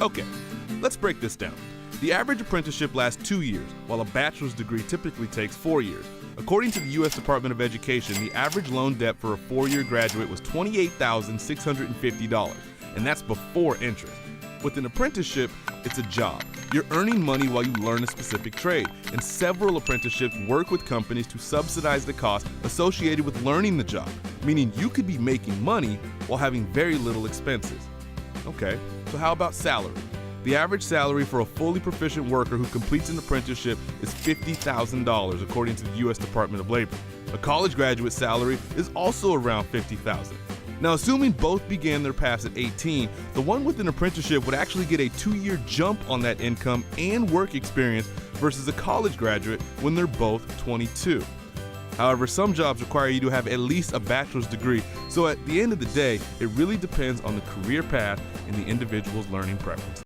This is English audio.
Okay, let's break this down. The average apprenticeship lasts 2 years, while a bachelor's degree typically takes 4 years. According to the U.S. Department of Education, the average loan debt for a 4-year graduate was $28,650, and that's before interest. With an apprenticeship, it's a job. You're earning money while you learn a specific trade, and several apprenticeships work with companies to subsidize the cost associated with learning the job, meaning you could be making money while having very little expenses. Okay, so how about salary? The average salary for a fully proficient worker who completes an apprenticeship is $50,000, according to the U.S. Department of Labor. A college graduate salary is also around $50,000. Now, assuming both began their paths at 18, the one with an apprenticeship would actually get a 2-year jump on that income and work experience versus a college graduate when they're both 22. However, some jobs require you to have at least a bachelor's degree, so at the end of the day, it really depends on the career path and the individual's learning preferences.